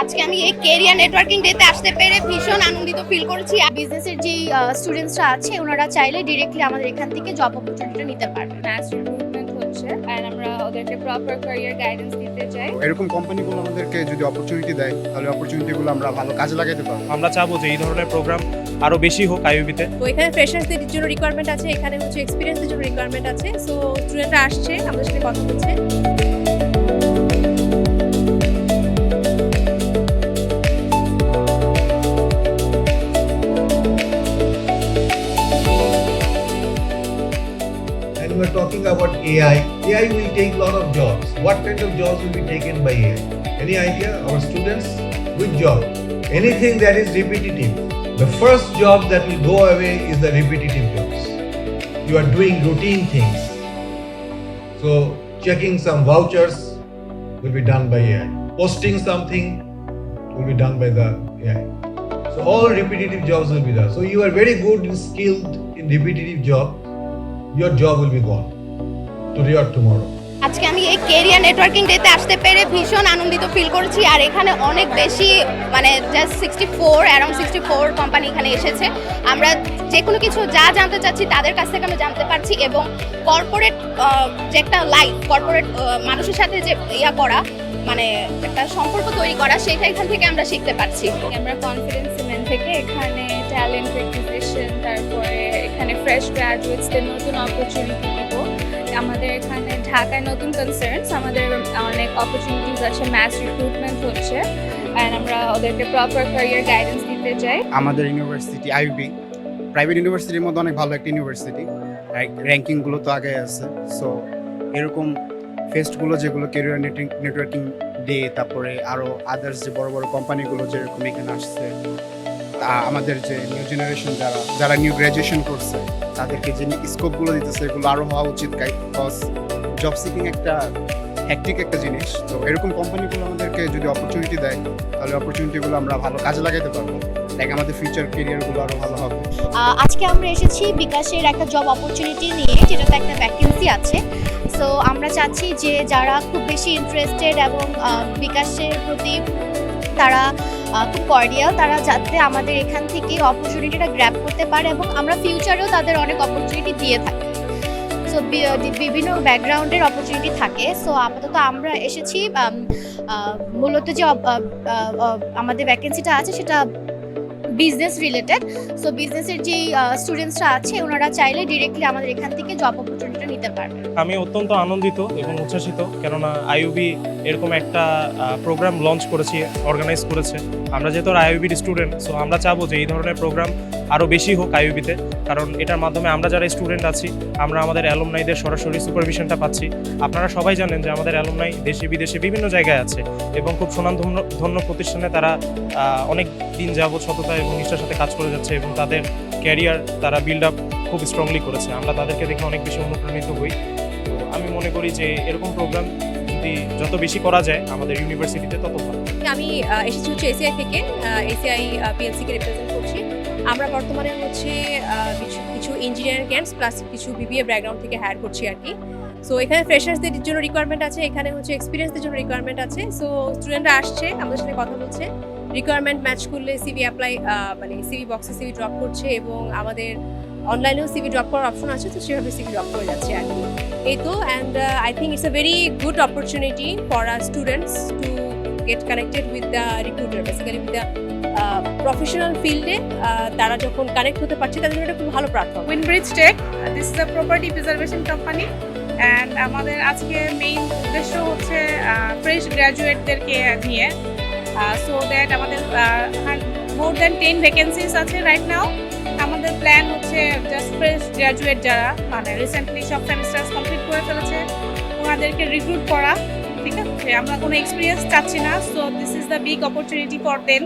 আজকে আমি এই কেরিয়ার নেটওয়ার্কিং ডেতে আসতে পেরে ভীষণ আনন্দিত ফিল করছি। বিজনেসের যে স্টুডেন্টসরা আছে ওনারা চাইলে ডিরেক্টলি আমাদের এখান থেকে জব অপরচুনিটিটা নিতে পারবে। ম্যাচ রিক্রুটমেন্ট হচ্ছে এন্ড আমরা ওদেরকে প্রপার ক্যারিয়ার গাইডেন্স দিতে চাই। এরকম কোম্পানিগুলো আমাদেরকে যদি অপরচুনিটি দেয় তাহলে অপরচুনিটিগুলো আমরা ভালো কাজে লাগাতে পারবো। আমরা চাবো যে এই ধরনের প্রোগ্রাম আরো বেশি হোক আইইউবিতে। তো এখানে ফ্রেশার্সদের জন্য রিকোয়ারমেন্ট আছে, এখানে হচ্ছে এক্সপিরিয়েন্সদের জন্য রিকোয়ারমেন্ট আছে। সো স্টুডেন্টরা আসছে, আমাদের সাথে কথা বলছে। And we are talking about AI. AI will take a lot of jobs. What kind of jobs will be taken by AI? Any idea? Our students? Which job? Anything that is repetitive. The first job that will go away is the repetitive jobs. You are doing routine things. So checking some vouchers will be done by AI. Posting something will be done by the AI. So all repetitive jobs will be there. So you are very good and skilled in repetitive job. Your job will be gone today or tomorrow. আজকে আমি এই career networking ডেতে আসতে পেরে ভীষণ আনন্দিত feel করছি। আর এখানে অনেক বেশি জাস্ট 64 কোম্পানি এখানে এসেছে। আমরা যে কোনো কিছু যা জানতে চাচ্ছি তাদের কাছ থেকে আমরা জানতে পারছি এবং কর্পোরেট যে একটা লাইফ, কর্পোরেট মানুষের সাথে যে করা একটা সম্পর্ক তৈরি করা, সেটা এখান থেকে আমরা শিখতে পারছি। আমরা কনফিডেন্স সিমেন্ট থেকে এখানে ট্যালেন্ট রিক্রুটেশন, তারপরে এখানে ফ্রেশ গ্রাজুয়েটসদের নতুন অপরচুনিটি দিব। আমাদের এখানে ঢাকায় নতুন কনসার্নস, আমাদের অনেক অপরচুনিটিস আছে, ম্যাচ রিক্রুটমেন্ট হচ্ছে অ্যান্ড আমরা ওদেরকে প্রপার ক্যারিয়ার গাইডেন্স দিতে চাই। আমাদের ইউনিভার্সিটি আইইউবি প্রাইভেট ইউনিভার্সিটির মধ্যে অনেক ভালো একটা ইউনিভার্সিটি, র্যাঙ্কিংগুলো তো আগে আছে। সো এরকম ফেস্টগুলো যেগুলো কেরিয়ার নেটওয়ার্কিং ডে, তারপরে আরও আদার্স যে বড় বড় কোম্পানিগুলো যেরকম এখানে আসছে, তা আমাদের যে নিউ জেনারেশন যারা নিউ গ্র্যাজুয়েশন করছে তাদেরকে যে স্কোপগুলো দিতেছে এগুলো আরও হওয়া উচিত। বিকজ জব সিকিং একটা হ্যাকটিক একটা জিনিস। তো এরকম কোম্পানিগুলো আমাদেরকে যদি অপরচুনিটি দেয় তাহলে অপরচুনিটিগুলো আমরা ভালো কাজে লাগাতে পারবো, লাইক আমাদের ফিউচার কেরিয়ারগুলো আরও ভালো হবে। আজকে আমরা এসেছি বিকাশের একটা জব অপরচুনিটি নিয়ে, যেটাতে একটা ভ্যাকেন্সি আছে। সো আমরা চাচ্ছি যে যারা খুব বেশি ইন্টারেস্টেড এবং বিকাশের প্রতি তারা খুব কর্ডিয়াল, তারা যাতে আমাদের এখান থেকে অপরচুনিটিটা গ্র্যাব করতে পারে এবং আমরা ফিউচারেও তাদের অনেক অপরচুনিটি দিয়ে থাকি। সো বিভিন্ন ব্যাকগ্রাউন্ডের অপরচুনিটি থাকে। সো আপাতত আমরা এসেছি মূলত যে আমাদের ভ্যাকেন্সিটা আছে সেটা বিজনেস রিলেটেড। সো বিজনেসের যে স্টুডেন্টসরা আছে ওনারা চাইলে ডিরেক্টলি আমাদের এখান থেকে জব অপরচুনিটিটা নিতে পারবে। আমি অত্যন্ত আনন্দিত এবং উচ্ছ্বাসিত, কেননা আইইউবি এরকম একটা প্রোগ্রাম লঞ্চ করেছে, অর্গানাইজ করেছে। আমরা যেহেতু আইইউবির স্টুডেন্ট, সো আমরা চাবো যে এই ধরনের প্রোগ্রাম আরও বেশি হোক আইইউবিতে, কারণ এটার মাধ্যমে আমরা যারা স্টুডেন্ট আছি আমরা আমাদের অ্যালুমনাইদের সরাসরি সুপারভিশনটা পাচ্ছি। আপনারা সবাই জানেন যে আমাদের অ্যালুমনাই দেশে বিদেশে বিভিন্ন জায়গায় আছে এবং খুব সুনামধন্য প্রতিষ্ঠানে তারা অনেক দিন যাবৎ সততা এবং নিষ্ঠার সাথে কাজ করে যাচ্ছে এবং তাদের ক্যারিয়ার তারা বিল্ড আপ খুব স্ট্রংলি করেছে। আমরা তাদেরকে দেখে অনেক বেশি অনুপ্রাণিত হই। তো আমি মনে করি যে এরকম প্রোগ্রাম যদি যত বেশি করা যায় আমাদের ইউনিভার্সিটিতে তত ভালো। আমি এসেছি হচ্ছে এসিআই থেকে, এসিআই পিএলসিকে রিপ্রেজেন্ট করছি। আমরা বর্তমানে হচ্ছে কিছু ইঞ্জিনিয়ারিং ক্যান্ডস প্লাস কিছু বিবিএ ব্যাকগ্রাউন্ড থেকে হায়ার করছি আর কি। সো এখানে ফ্রেশার্সদের জন্য রিকোয়ারমেন্ট আছে, এখানে হচ্ছে এক্সপিরিয়েন্সদের জন্য রিকোয়ারমেন্ট আছে। সো স্টুডেন্টরা আসছে, আমাদের সাথে কথা বলছে, রিকোয়ারমেন্ট ম্যাচ করলে সিভি অ্যাপ্লাই সিভি বক্সে সিভি ড্রপ করছে এবং আমাদের অনলাইনেও সিভি ড্রপ করার অপশন আছে। তো সেভাবে সিভি ড্রপ করে যাচ্ছে আর কি। এই তো and I think it's a very good opportunity for our students to get connected with the recruiter, basically with the professional field এ তারা যখন কানেক্ট হতে পারছে তাদের জন্য এটা খুব ভালো platform. Winbridge tech, this is a property preservation company and আমাদের আজকে মেইন উদ্দেশ্য হচ্ছে ফ্রেশ গ্র্যাজুয়েটদেরকে নিয়ে। সো দ্যাট আমাদের মোর দ্যান 10 ভ্যাকেন্সিস আছে রাইট নাও। আমাদের প্ল্যান হচ্ছে জাস্ট ফ্রেশ গ্র্যাজুয়েট যারা রিসেন্টলি সব সেমিস্টার্স কমপ্লিট করে ফেলেছে ওনাদেরকে রিক্রুট করা। ঠিক আছে, আমরা কোনো এক্সপিরিয়েন্স চাচ্ছি না। So this is the big opportunity for them.